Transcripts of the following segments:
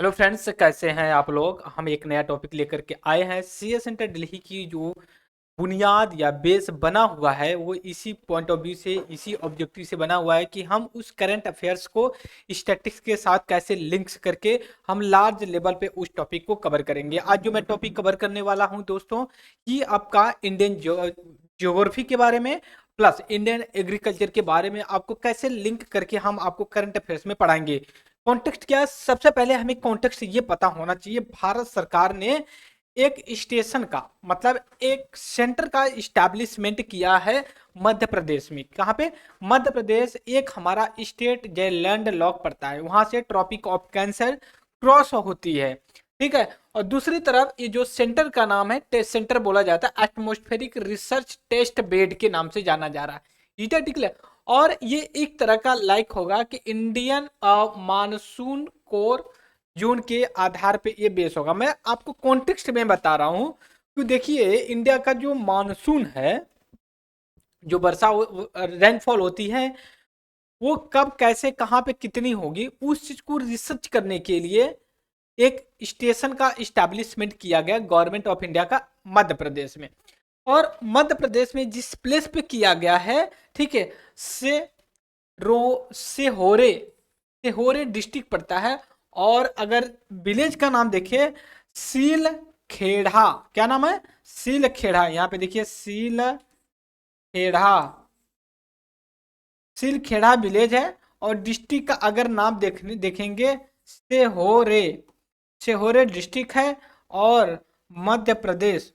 Hello friends, कैसे हैं आप लोग। हम एक नया टॉपिक लेकर के आए हैं। सीए सेंटर दिल्ली की जो बुनियाद या बेस बना हुआ है वो इसी पॉइंट ऑफ व्यू से, इसी ऑब्जेक्टिव से बना हुआ है कि हम उस करंट अफेयर्स को स्टैटिस्टिक्स के साथ कैसे लिंक्स करके हम लार्ज लेवल पे उस टॉपिक को कवर करेंगे। आज जो मैं टॉपिक कवर करने वाला हूं दोस्तों, ये आपका इंडियन ज्योग्राफी के बारे में प्लस इंडियन एग्रीकल्चर के बारे में आपको कैसे लिंक करके हम आपको करंट अफेयर्स में पढ़ाएंगे। कॉन्टेक्स्ट क्या है? सबसे पहले हमें कॉन्टेक्स्ट ये पता होना चाहिए, भारत सरकार ने एक स्टेशन का मतलब एक सेंटर का इस्टेब्लिशमेंट किया है मध्य प्रदेश में। कहाँ पे? मध्य प्रदेश एक हमारा स्टेट जो लैंड लॉक पड़ता है, वहां से ट्रॉपिक ऑफ कैंसर क्रॉस होती है, ठीक है। और दूसरी तरफ ये जो सेंटर का नाम है, टेस्ट सेंटर बोला जाता है, एटमॉस्फेरिक रिसर्च टेस्ट बेड के नाम से जाना जा रहा है। ठीक है। और ये एक तरह का लाइक होगा कि इंडियन मानसून कोर जून के आधार पे ये बेस होगा। मैं आपको कॉन्टेक्स्ट में बता रहा हूं कि देखिए इंडिया का जो मानसून है, जो वर्षा रेनफॉल होती है, वो कब कैसे कहाँ पे कितनी होगी, उस चीज को रिसर्च करने के लिए एक स्टेशन का इस्टेब्लिशमेंट किया गया गवर्नमेंट ऑफ इंडिया का मध्य प्रदेश में। और मध्य प्रदेश में जिस प्लेस पे किया गया है, ठीक है, से रो सेहोरे सेहोरे डिस्ट्रिक्ट पड़ता है। और अगर विलेज का नाम देखिए, सील खेड़ा। क्या नाम है? सील खेड़ा। यहाँ पे देखिए Silkheda, Silkheda village है। और डिस्ट्रिक्ट का अगर नाम देखेंगे, सेहोरे, सेहोरे डिस्ट्रिक्ट है। और मध्य प्रदेश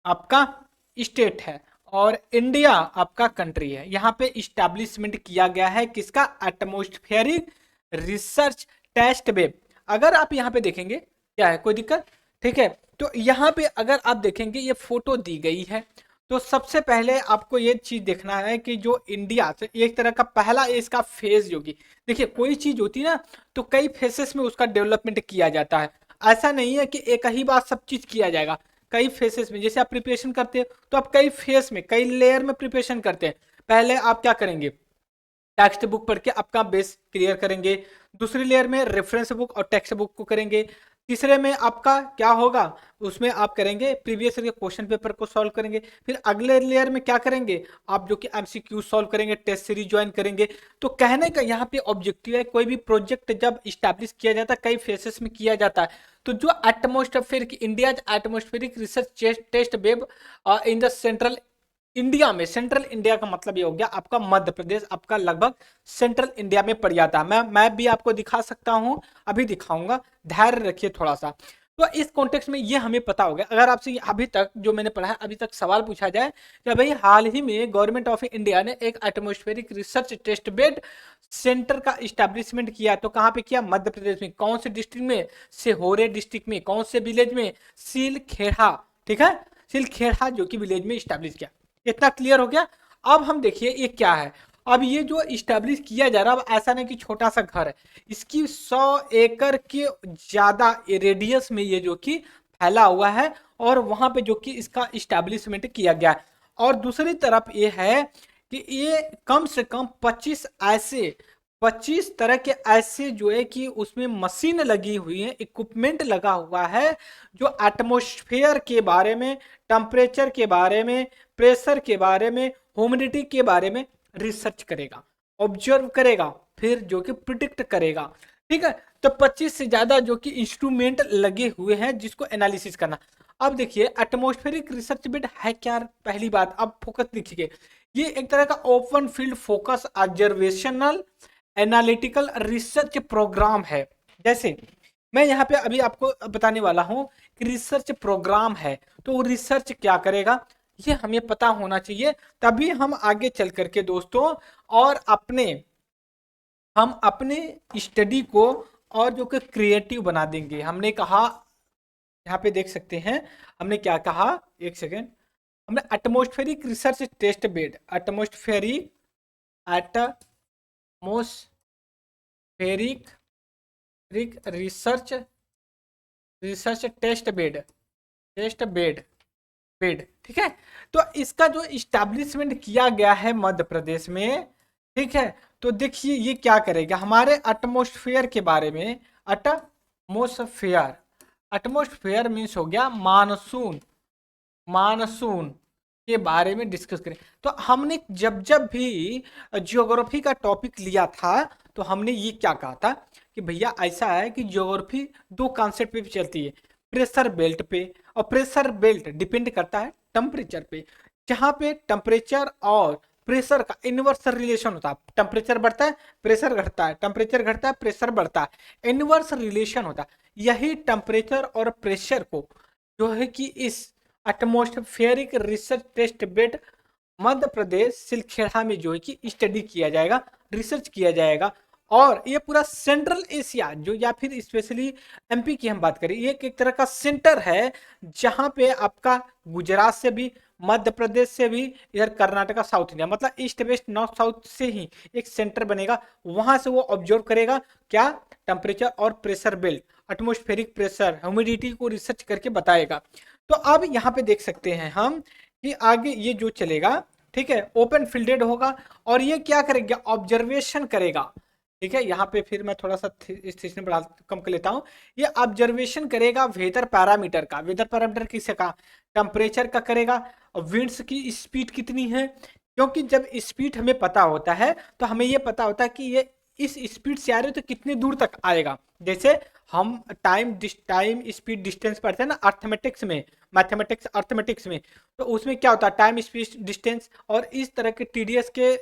आपका स्टेट है और इंडिया आपका कंट्री है। यहाँ पे इस्टेब्लिशमेंट किया गया है किसका? Atmospheric research test web. अगर आप यहाँ पे देखेंगे, क्या है, कोई दिक्कत? ठीक है। तो यहाँ पे अगर आप देखेंगे, ये फोटो दी गई है। तो सबसे पहले आपको ये चीज देखना है कि जो इंडिया से एक तरह का पहला इसका फेज होगी। देखिए कोई चीज होती है ना, तो कई फेसेस में उसका डेवलपमेंट किया जाता है। ऐसा नहीं है कि एक ही बार सब चीज किया जाएगा। कई फेसेस में, जैसे आप प्रिपरेशन करते हो तो आप कई फेस में, कई लेयर में प्रिपरेशन करते हैं। पहले आप क्या करेंगे? टेक्स्ट बुक पढ़ के आपका बेस क्लियर करेंगे। दूसरी लेयर में रेफरेंस बुक और टेक्स्ट बुक को करेंगे। तीसरे में आपका क्या होगा? उसमें आप करेंगे प्रीवियस ईयर के क्वेश्चन पेपर को सॉल्व करेंगे। फिर अगले लेयर में क्या करेंगे आप? जो कि एमसीक्यू सॉल्व करेंगे, टेस्ट सीरीज ज्वाइन करेंगे। तो कहने का यहाँ पे ऑब्जेक्टिव है, कोई भी प्रोजेक्ट जब स्टैब्लिश किया जाता है, कई फेसेस में किया जाता है। तो जो atmospheric India atmospheric research test web in the central India में, सेंट्रल इंडिया का मतलब ये हो गया आपका मध्य प्रदेश, आपका लगभग सेंट्रल इंडिया में पड़ जाता है। मैं मैप भी आपको दिखा सकता हूं, अभी दिखाऊंगा, धैर्य रखिए थोड़ा सा। तो इस कॉन्टेक्स्ट में ये हमें पता हो गया। अगर आपसे अभी तक जो मैंने पढ़ा है, अभी तक सवाल पूछा जाए कि भाई हाल ही में गवर्नमेंट ऑफ इंडिया ने एक atmospheric research test bed center का इस्टेब्लिशमेंट किया, तो कहां पे किया? मध्य प्रदेश में। कौन से डिस्ट्रिक्ट में? सेहोरे डिस्ट्रिक्ट में। कौन से विलेज में? सीलखेड़ा। ठीक है, सीलखेड़ा जो कि विलेज में स्टैब्लिश किया। इतना क्लियर हो गया। अब हम देखिए ये क्या है। अब ये जो इस्टेब्लिश किया जा रहा है, अब ऐसा नहीं कि छोटा सा घर है, इसकी 100 एकड़ के ज्यादा रेडियस में ये जो कि फैला हुआ है। और वहां पे जो कि इसका इस्टेब्लिशमेंट किया गया है। और दूसरी तरफ ये है कि ये कम से कम 25 तरह के ऐसे जो है कि उसमें मशीन लगी हुई है, इक्विपमेंट लगा हुआ है, जो एटमॉस्फेयर के बारे में, टेम्परेचर के बारे में, प्रेशर के बारे में, ह्यूमिडिटी के बारे में रिसर्च करेगा, ऑब्जर्व करेगा, फिर जो कि प्रिडिक्ट करेगा। ठीक है। तो 25 से ज्यादा जो कि इंस्ट्रूमेंट लगे हुए हैं जिसको एनालिसिस करना। अब देखिए एटमॉस्फेरिक रिसर्च बेड है क्या? पहली बात, अब फोकस देखिए, ये एक तरह का open field focus observational analytical research program है। जैसे मैं यहाँ पे अभी आपको बताने वाला हूं कि रिसर्च प्रोग्राम है, तो रिसर्च क्या करेगा ये हमें पता होना चाहिए। तभी हम आगे चल करके दोस्तों और हम अपने स्टडी को और जो कि क्रिएटिव बना देंगे। हमने कहा, यहाँ पे देख सकते हैं हमने क्या कहा, एक सेकेंड। हमने atmospheric research test bed, atmospheric atmospheric research research test bed, ठीक है। तो इसका जो इस्टेब्लिशमेंट किया गया है मध्य प्रदेश में, ठीक है। तो देखिए ये क्या करेगा, हमारे एटमॉस्फेयर के बारे में, एटमोस्फेयर, एटमोस्फेयर मीन्स हो गया मानसून, मानसून के बारे में डिस्कस करें। तो हमने जब जब भी ज्योग्राफी का टॉपिक लिया था तो हमने ये क्या कहा था कि भैया ऐसा है कि ज्योग्राफी दो कॉन्सेप्ट पे भी चलती है, प्रेशर बेल्ट पे, और प्रेशर बेल्ट डिपेंड करता है टेम्परेचर पे। जहाँ पे टेम्परेचर और प्रेशर का इनवर्स रिलेशन होता है, टेम्परेचर बढ़ता है प्रेशर घटता है, टेम्परेचर घटता है प्रेशर बढ़ता है, इनवर्स रिलेशन होता है। यही टेम्परेचर और प्रेशर को जो है कि इस atmospheric research test bed Madhya Pradesh सिलखेड़ा में जो है कि स्टडी किया जाएगा, रिसर्च किया जाएगा। और ये पूरा सेंट्रल एशिया जो, या फिर स्पेशली एमपी की हम बात करें, ये एक तरह का सेंटर है जहां पे आपका गुजरात से भी, मध्य प्रदेश से भी, इधर कर्नाटका, साउथ इंडिया, मतलब ईस्ट वेस्ट नॉर्थ साउथ से ही एक सेंटर बनेगा। वहां से वो ऑब्जर्व करेगा क्या, टेम्परेचर और pressure belt, atmospheric pressure, humidity को रिसर्च करके बताएगा। तो अब यहाँ पे देख सकते हैं हम कि आगे ये जो चलेगा, ठीक है, ओपन फील्डेड होगा और ये क्या करेगा, ऑब्जर्वेशन करेगा। ठीक है, यहाँ पे फिर मैं थोड़ा सा स्टेशन बढ़ा कम कर लेता हूँ। ये ऑब्जर्वेशन करेगा वेदर पैरामीटर का, वेदर पैरामीटर किसे का, टेम्परेचर का करेगा, और विंड्स की स्पीड कितनी है, क्योंकि जब स्पीड हमें पता होता है तो हमें ये पता होता है कि ये इस स्पीड से आ रहे हो तो कितनी दूर तक आएगा। जैसे हम टाइम स्पीड डिस्टेंस पढ़ते हैं ना अर्थमेटिक्स में, मैथमेटिक्स अर्थमेटिक्स में, तो उसमें क्या होता है टाइम स्पीड डिस्टेंस, और इस तरह के टीडीएस के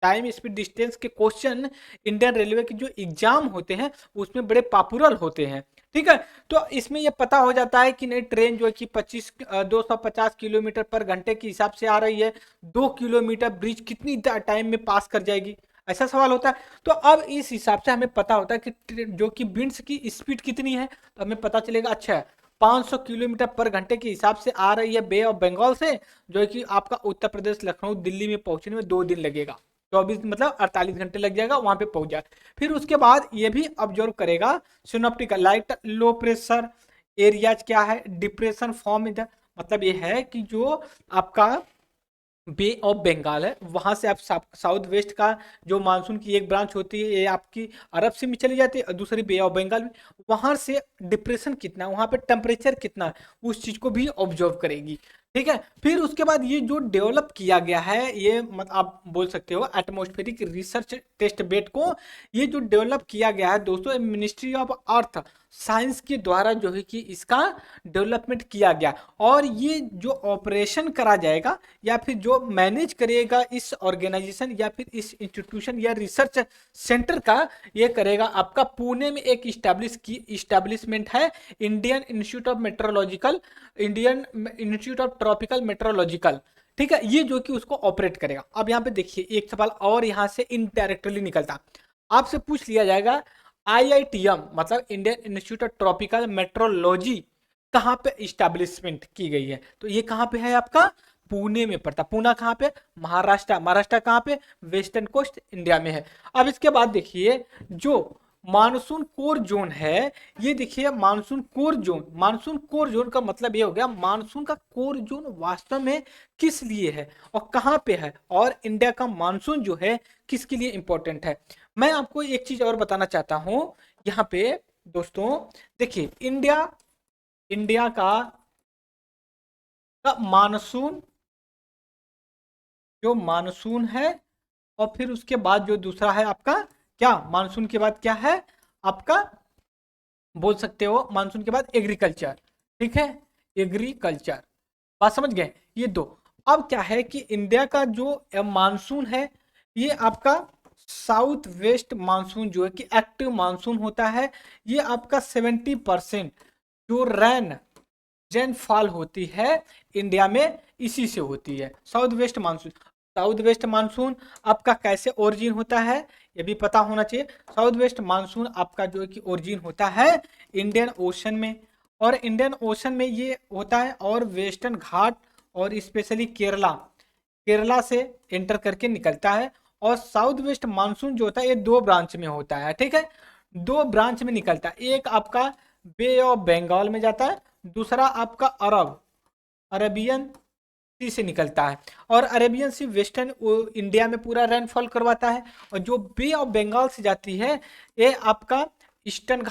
टाइम स्पीड डिस्टेंस के क्वेश्चन इंडियन रेलवे के जो एग्जाम होते हैं उसमें बड़े पॉपुलर होते हैं। ठीक है, तो इसमें यह पता हो जाता है कि नई ट्रेन जो है कि 250 किलोमीटर पर घंटे के हिसाब से आ रही है, 2 किलोमीटर ब्रिज कितनी टाइम में पास कर जाएगी, ऐसा सवाल होता है। तो अब इस हिसाब से हमें पता होता है कि जो कि विंड्स की स्पीड कितनी है, तो हमें पता चलेगा अच्छा 500 किलोमीटर पर घंटे के हिसाब से आ रही है बे ऑफ बंगाल से, जो है कि आपका उत्तर प्रदेश लखनऊ दिल्ली में पहुंचने में 2 दिन लगेगा, 24 मतलब 48 घंटे लग जाएगा वहां पे पहुंच जाए। फिर उसके बाद ये भी ऑब्जर्व करेगा सिनोप्टिकल लाइट लो प्रेशर एरियाज क्या है, डिप्रेशन फॉर्म इधर, मतलब ये है कि जो आपका बे ऑफ बंगाल है वहां से आप साउथ वेस्ट का जो मानसून की एक ब्रांच होती है ये आपकी अरब से में चली जाती है, और दूसरी बे ऑफ बंगाल में, वहां से डिप्रेशन कितना है, वहां पे टेम्परेचर कितना है, उस चीज को भी ऑब्जर्व करेगी। ठीक है, फिर उसके बाद ये जो डेवलप किया गया है, ये मतलब आप बोल सकते हो एटमॉस्फेरिक रिसर्च टेस्ट बेड को, ये जो डेवलप किया गया है दोस्तों मिनिस्ट्री ऑफ अर्थ साइंस के द्वारा जो है कि इसका डेवलपमेंट किया गया। और ये जो ऑपरेशन करा जाएगा या फिर जो मैनेज करेगा इस ऑर्गेनाइजेशन या फिर इस इंस्टीट्यूशन या रिसर्च सेंटर का, ये करेगा आपका पुणे में एक इस्टेब्लिशमेंट है, Indian institute of metrological, Indian institute of tropical metrological. ठीक है, ये जो कि उसको ऑपरेट करेगा। अब यहाँ पे देखिए एक सवाल और यहाँ से इनडायरेक्टली निकलता, आपसे पूछ लिया जाएगा आईआईटीएम मतलब Indian institute of tropical metrology कहाँ पे इस्टेब्लिशमेंट की गई है, तो ये कहाँ पे है आपका पुणे में पड़ता, पुणे कहाँ पे, महाराष्ट्र, महाराष्ट्र कहाँ पे, वेस्टर्न कोस्ट इंडिया में है। अब इसके बाद देखिए जो मानसून कोर जोन है, ये देखिए monsoon core zone, monsoon core zone का मतलब ये हो गया मानसून का कोर जोन वास्तव में किस लिए है और कहाँ पे है, और इंडिया का मानसून जो है किसके लिए इंपॉर्टेंट है। मैं आपको एक चीज और बताना चाहता हूं यहाँ पे दोस्तों, देखिए इंडिया, इंडिया का मानसून, जो मानसून है, और फिर उसके बाद जो दूसरा है आपका क्या, मानसून के बाद क्या है आपका, बोल सकते हो मानसून के बाद एग्रीकल्चर। ठीक है, एग्रीकल्चर, बात समझ गए ये दो। अब क्या है कि इंडिया का जो मानसून है ये आपका साउथ वेस्ट मानसून जो है कि एक्टिव मानसून होता है, ये आपका 70% जो रेनफॉल होती है इंडिया में इसी से होती है, south west monsoon. South west monsoon आपका कैसे ओरिजिन होता है ये भी पता होना चाहिए। साउथ वेस्ट मानसून आपका जो है कि ओरिजिन होता है इंडियन ओशन में, और इंडियन ओशन में ये होता है और वेस्टर्न घाट और स्पेशली केरला, केरला से एंटर करके निकलता है। और साउथ वेस्ट मानसून जो होता है ये 2 ब्रांच में होता है। ठीक है, 2 ब्रांच में निकलता है, एक आपका बे ऑफ बंगाल में जाता है, दूसरा आपका अरबियन सी से निकलता है। और अरेबियन सी वेस्टर्न इंडिया में पूरा रेनफॉल करवाता है, और जो बे ऑफ बंगाल से जाती है ये आपका ईस्टर्न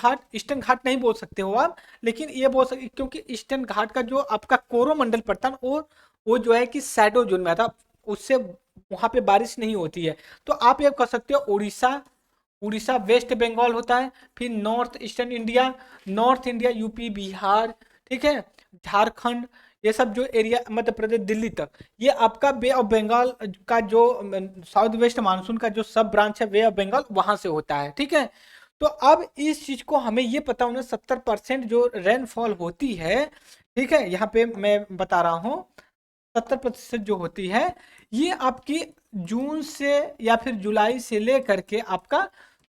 घाट नहीं बोल सकते हो आप, लेकिन ये बोल सकते, क्योंकि ईस्टर्न घाट का जो आपका कोरोमंडल पड़ता है ना, वो जो है कि शैडो जोन में आता है, उससे वहां पे बारिश नहीं होती है। तो आप ये कर सकते हो उड़ीसा, उड़ीसा वेस्ट बंगाल होता है, फिर north eastern India, north India UP Bihar, ठीक है, झारखंड, ये सब जो एरिया, मध्य प्रदेश दिल्ली तक, ये आपका बे ऑफ बंगाल का जो साउथ वेस्ट मानसून का जो सब ब्रांच है, बे ऑफ बंगाल वहां से होता है, ठीक है। तो अब इस चीज को हमें ये पता होना, 70% जो रेनफॉल होती है, ठीक है, यहाँ पे मैं बता रहा हूँ, 70% जो होती है, ये आपकी जून से या फिर जुलाई से लेकर के आपका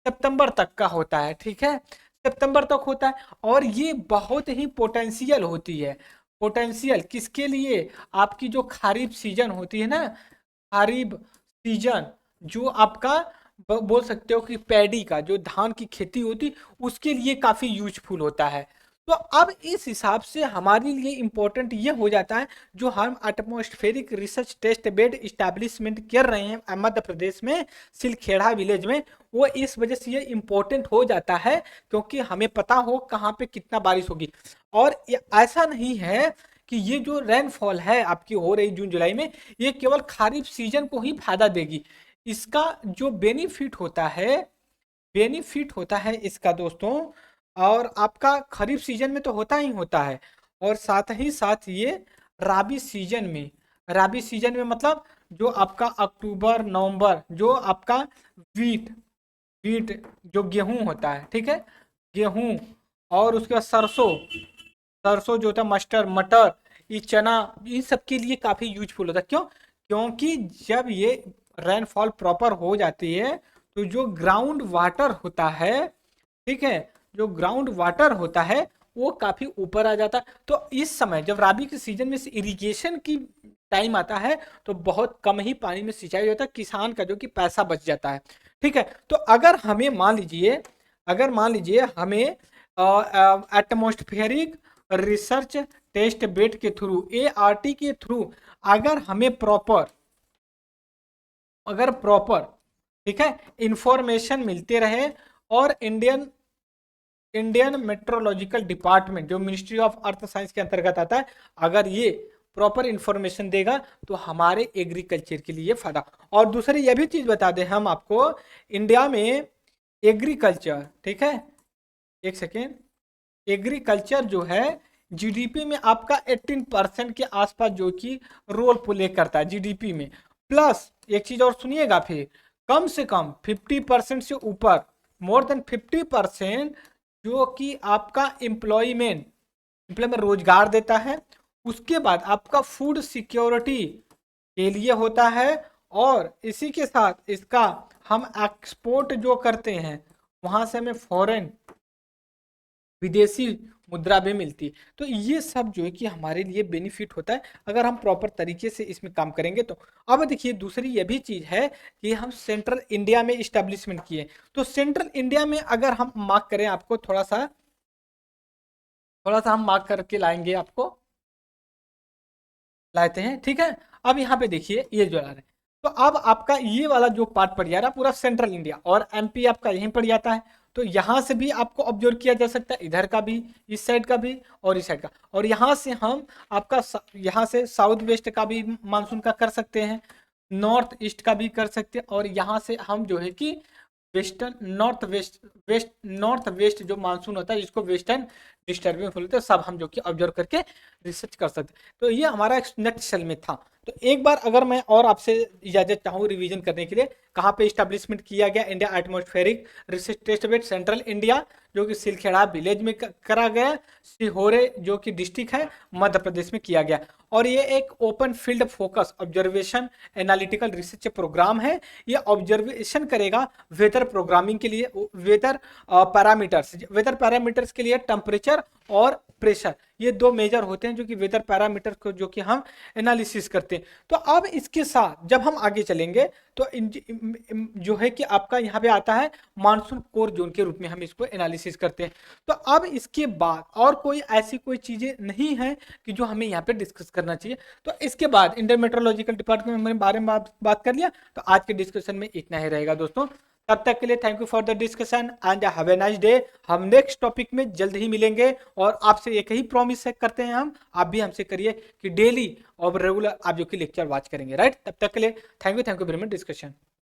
सितंबर तक का होता है, ठीक है, सितंबर तक होता है। और ये बहुत ही पोटेंशियल होती है। पोटेंशियल किसके लिए? आपकी जो खरीफ सीजन होती है ना, खरीफ सीजन, जो आपका बोल सकते हो कि पैडी का जो धान की खेती होती, उसके लिए काफी यूजफुल होता है। तो अब इस हिसाब से हमारे लिए इंपॉर्टेंट ये हो जाता है, जो हम atmospheric research test bed establishment कर रहे हैं मध्य प्रदेश में सिलखेड़ा विलेज में, वो इस वजह से ये इंपॉर्टेंट हो जाता है, क्योंकि हमें पता हो कहाँ पे कितना बारिश होगी। और ऐसा नहीं है कि ये जो रेनफॉल है आपकी हो रही जून जुलाई में, ये केवल खरीफ सीजन को ही फायदा देगी। इसका जो बेनिफिट होता है इसका दोस्तों, और आपका खरीफ सीजन में तो होता ही होता है, और साथ ही साथ ये राबी सीजन में, राबी सीजन में मतलब जो आपका अक्टूबर नवंबर, जो आपका वीट वीट जो गेहूं होता है, ठीक है, गेहूं, और उसके बाद सरसों, सरसों जो होता है, मस्टर मटर, ये चना, इन सब के लिए काफी यूजफुल होता है। क्यों? क्योंकि जब ये रेनफॉल प्रॉपर हो जाती है, तो जो ग्राउंड वाटर होता है, ठीक है, जो ग्राउंड वाटर होता है वो काफी ऊपर आ जाता है। तो इस समय जब राबी के सीजन में इरिगेशन की टाइम आता है, तो बहुत कम ही पानी में सिंचाई होता है, किसान का जो कि पैसा बच जाता है, ठीक है। तो अगर मान लीजिए हमें एटमॉस्फेरिक रिसर्च टेस्ट बेड के थ्रू, ART के थ्रू, अगर हमें प्रॉपर ठीक है इंफॉर्मेशन मिलते रहे, और इंडियन मेट्रोलॉजिकल डिपार्टमेंट जो मिनिस्ट्री ऑफ अर्थ साइंस के अंतर्गत आता है, अगर ये प्रॉपर इंफॉर्मेशन देगा, तो हमारे एग्रीकल्चर के लिए फायदा। और दूसरी यह भी चीज बता दें हम आपको, इंडिया में एग्रीकल्चर, ठीक है, एक सेकेंड, एग्रीकल्चर जो है जीडीपी में आपका 18% के आसपास जो कि रोल प्ले करता है जीडीपी में। प्लस एक चीज और सुनिएगा, फिर कम से कम 50% से ऊपर, मोर देन 50%, जो कि आपका एम्प्लॉयमेंट रोजगार देता है। उसके बाद आपका फूड सिक्योरिटी के लिए होता है, और इसी के साथ इसका हम एक्सपोर्ट जो करते हैं, वहां से हमें फॉरेन विदेशी मुद्रा भी मिलती है। तो ये सब जो है कि हमारे लिए बेनिफिट होता है, अगर हम प्रॉपर तरीके से इसमें काम करेंगे तो। अब देखिए दूसरी ये भी चीज है कि हम सेंट्रल इंडिया में इस्टेब्लिशमेंट किए, तो सेंट्रल इंडिया में अगर हम मार्क करें, आपको थोड़ा सा हम मार्क करके लाएंगे, आपको लाते हैं, ठीक है। अब यहाँ पे देखिए ये जो आ रहा है, तो अब आपका ये वाला जो पार्ट पड़ जा रहा है पूरा सेंट्रल इंडिया, और MP आपका यहीं पड़ जाता है। तो यहाँ से भी आपको ऑब्जर्व किया जा सकता है, इधर का भी, इस साइड का भी, और इस साइड का, और यहाँ से हम आपका यहाँ से साउथ वेस्ट का भी मानसून का कर सकते हैं, नॉर्थ ईस्ट का भी कर सकते हैं, और यहाँ से हम जो है कि वेस्टर्न नॉर्थ वेस्ट जो मानसून होता है, जिसको वेस्टर्न डिस्टर्बेंस बोलते हैं, सब हम जो कि ऑब्जर्व करके रिसर्च कर सकते हैं। तो ये हमारा एक नेक्स्ट सेल में था। तो एक बार अगर मैं और आपसे इजाजत चाहूँ रिवीजन करने के लिए, कहाँ पे इस्टेब्लिशमेंट किया गया India atmospheric research test bed, central India, जो कि सिलखेड़ा विलेज में करा गया, सिहोरे जो कि डिस्ट्रिक्ट है मध्य प्रदेश में किया गया। और ये एक open field focus observation analytical research program है। ये ऑब्जर्वेशन करेगा वेदर प्रोग्रामिंग के लिए, वेदर पैरामीटर्स के लिए टेम्परेचर और प्रेशर, ये दो मेजर होते हैं जो कि वेदर पैरामीटर को जो कि हम एनालिसिस करते हैं। तो अब इसके साथ जब हम आगे चलेंगे, तो जो है कि आपका यहाँ पे आता है मानसून कोर जोन के रूप में हम इसको एनालिसिस करते हैं। तो अब इसके बाद और कोई ऐसी कोई चीजें नहीं है कि जो हमें यहाँ पे डिस्कस करना चाहिए। तो इसके बाद इंडियन मेट्रोलॉजिकल डिपार्टमेंट में बारे में बात कर लिया। तो आज के डिस्कशन में इतना ही रहेगा दोस्तों। तब तक के लिए thank you for the discussion and have a nice day. हम नेक्स्ट टॉपिक में जल्द ही मिलेंगे और आपसे एक ही प्रॉमिस करते हैं हम, आप भी हमसे करिए कि डेली और रेगुलर आप जो कि लेक्चर वॉच करेंगे, राइट। तब तक के लिए thank you very much discussion.